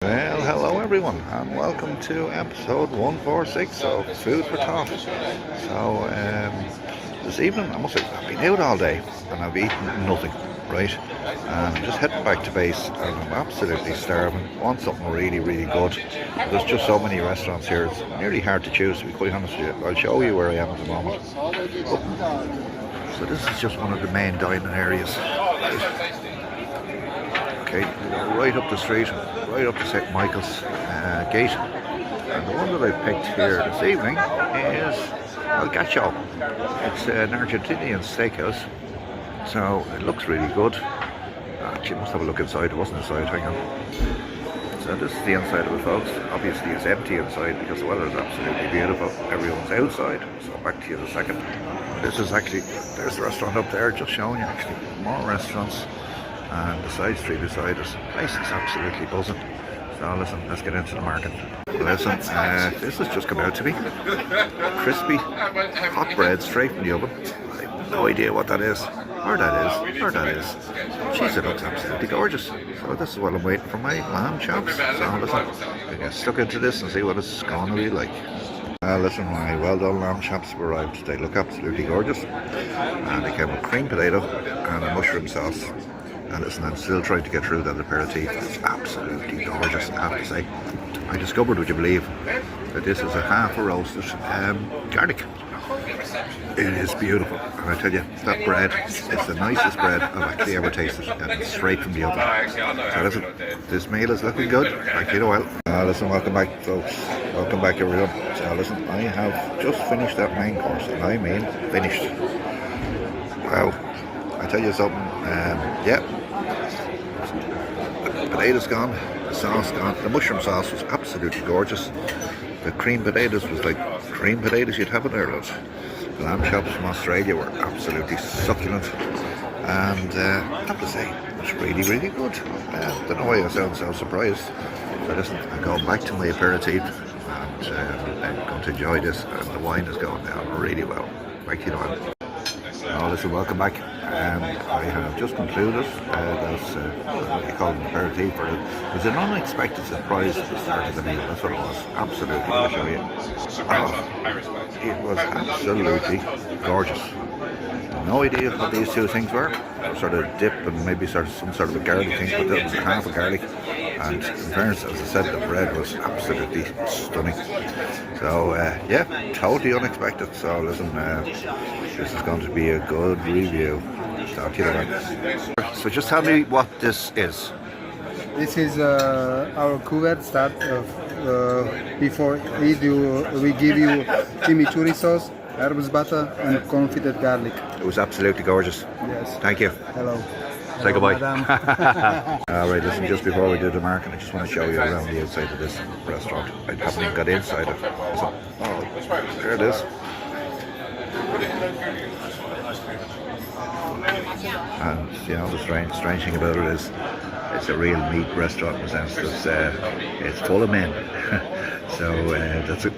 Well, hello everyone, and welcome to episode 146 of Food for Thought. This evening, I must say, I've been out all day and I've eaten nothing, right? And I'm just heading back to base and I'm absolutely starving. Want something really, really good. There's just so many restaurants here, it's nearly hard to choose, to be quite honest with you. I'll show you where I am at the moment. So this is just one of the main dining areas. Okay, we go right up the street, right up to St. Michael's gate. And the one that I've picked here this evening is Gaucho. It's an Argentinian steakhouse, so it looks really good. Actually, must have a look inside. It wasn't inside, hang on. So this is the inside of it, folks. Obviously it's empty inside because the weather is absolutely beautiful. Everyone's outside, so back to you in a second. This is actually, there's the restaurant up there, just showing you actually more restaurants. And the side street beside us, the place is absolutely buzzing. So listen, let's get into the market. Listen, this has just come out to me. Crispy hot bread straight from the oven. I have no idea what that is, or that is. Jeez, it looks absolutely gorgeous. So this is what I'm waiting for, my lamb chops. So listen, I get stuck into this and see what it's going to be like. Listen, my well done lamb chops have arrived. They look absolutely gorgeous. And they came with cream potato and a mushroom sauce. And listen, I'm still trying to get through that aperitif. It's absolutely gorgeous, I have to say. I discovered, would you believe, that this is a half a roasted garlic. It is beautiful, and I tell you, that bread is the nicest bread I've actually ever tasted, and it's straight from the oven. So listen, this meal is looking good. Thank you in a while. Listen, welcome back, folks. Welcome back, everyone. So listen, I have just finished that main course, and I mean finished. Wow. I tell you something, yeah, the potatoes gone, the sauce gone, the mushroom sauce was absolutely gorgeous, the cream potatoes was like cream potatoes you'd have in Ireland, the lamb chops from Australia were absolutely succulent, and I have to say, it was really, really good. Don't know why I sound so surprised, but listen, I'm going back to my aperitif, and I'm going to enjoy this, and the wine is going down really well. Thank you, Noel. Listen, welcome back. I have just concluded what you call an aperitif. It was an unexpected surprise at the start of the meal. That's what it was. Absolutely, I'll show you. It was absolutely gorgeous. No idea what these two things were. Sort of dip and maybe some sort of a garlic thing, but that was half a garlic. And in fairness, as I said, the bread was absolutely stunning. So yeah, totally unexpected. So listen, this is going to be a good review. Talk to you later. So just tell me what this is. This is our cuvert start before we give you chimichurri sauce, herbs butter and confit garlic. It was absolutely gorgeous. Yes. Thank you. Hello. Say goodbye. Alright, listen, just before we do the market, I just want to show you around the outside of this restaurant. I haven't even got inside it. So, oh, there it is. And you know, the strange thing about it is it's a real meat restaurant in the sense that it's full of men. So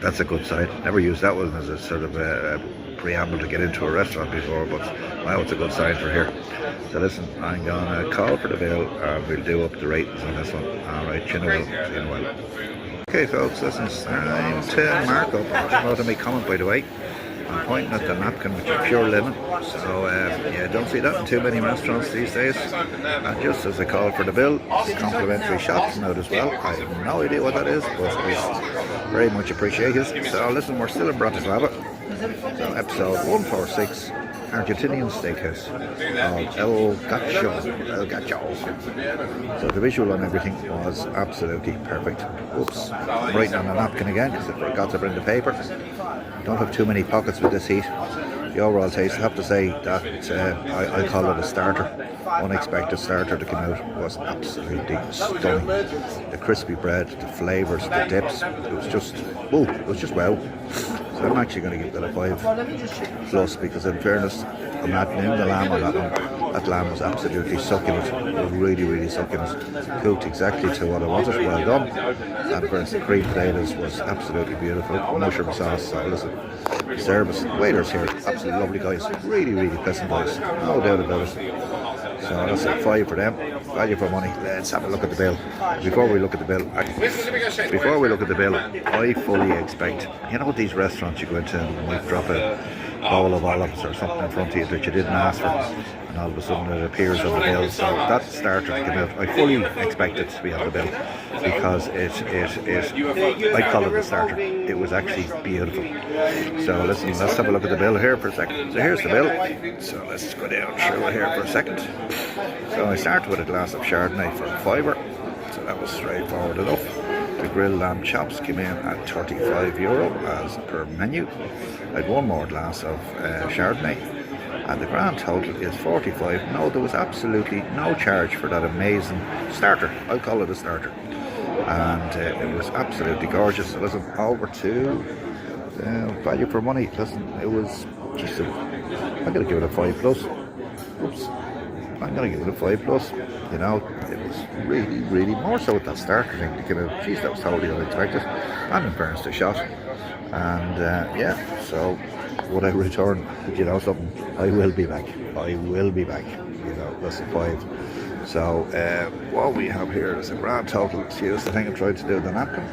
that's a good sign. Never used that one as a sort of a preamble to get into a restaurant before, but wow, it's a good sign for here. So listen, I'm gonna call for the bill and we'll do up the ratings on this one. Alright, see you in a while. Okay folks, listen, it's time to mark up. I just wanted to make a comment, by the way. I'm pointing at the napkin, which is pure linen. So yeah, don't see that in too many restaurants these days. And just as a call for the bill, complimentary shots out as well. I have no idea what that is, but it's very much appreciated. So listen, we're still in Bratislava. So episode 146, Argentinian steakhouse of El Gaucho. So the visual on everything was absolutely perfect. Oops, I'm writing on a napkin again because I forgot to bring the paper. Don't have too many pockets with this heat. The overall taste, I have to say that I call it a starter. Unexpected starter to come out. Was absolutely stunning. The crispy bread, the flavours, the dips, it was just wow. So I'm actually going to give that a 5 plus because in fairness, I'm not in the lamb on that one. That lamb was absolutely succulent. It was really, really succulent. Cooked exactly to what I wanted. Well done. And of course, the cream potatoes was absolutely beautiful. Mushroom sauce. So listen, service, waiters here, absolutely lovely guys. Really, really pleasant guys. No doubt about it. So that's a 5 for them. value for money. Let's have a look at the bill. Before we look at the bill, I fully expect, you know, these restaurants you go into and might drop a bowl of olives or something in front of you that you didn't ask for, and all of a sudden it appears on the bill. So that starter came out. I fully expect it to be on the bill because it I call it a starter. It was actually beautiful. So listen, let's have a look at the bill here for a second. So here's the bill. So let's go down through it here for a second. So I started with a glass of Chardonnay for €5. So that was straightforward enough. The grilled lamb chops came in at €35 as per menu. I had one more glass of Chardonnay, and the grand total is 45. No, there was absolutely no charge for that amazing starter. I'll call it a starter, and it was absolutely gorgeous. So listen, over to value for money. Listen, it was just I'm gonna give it a 5+. Oops. I'm going to give it a 5+. You know, it was really, really more so with that starter thing. Geez, that was totally unexpected. And in fairness to shot. And yeah, so would I return? You know something? I will be back. I will be back. You know, that's a 5. So what we have here is a grand total. Excuse the thing I'm trying to do the napkin.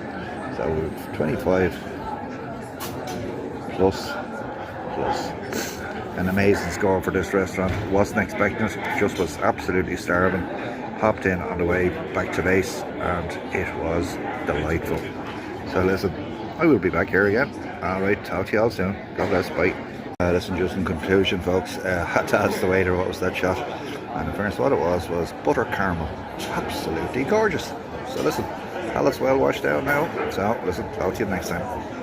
So we've 25 plus. An amazing score for this restaurant. Wasn't expecting it, just was absolutely starving. Hopped in on the way back to base and it was delightful. So listen, I will be back here again. Alright, talk to you all soon. God bless, bye. Listen, just in conclusion folks, had to ask the waiter what was that shot, and in fairness what it was butter caramel. Absolutely gorgeous. So listen, palate's well washed out now, so listen, talk to you next time.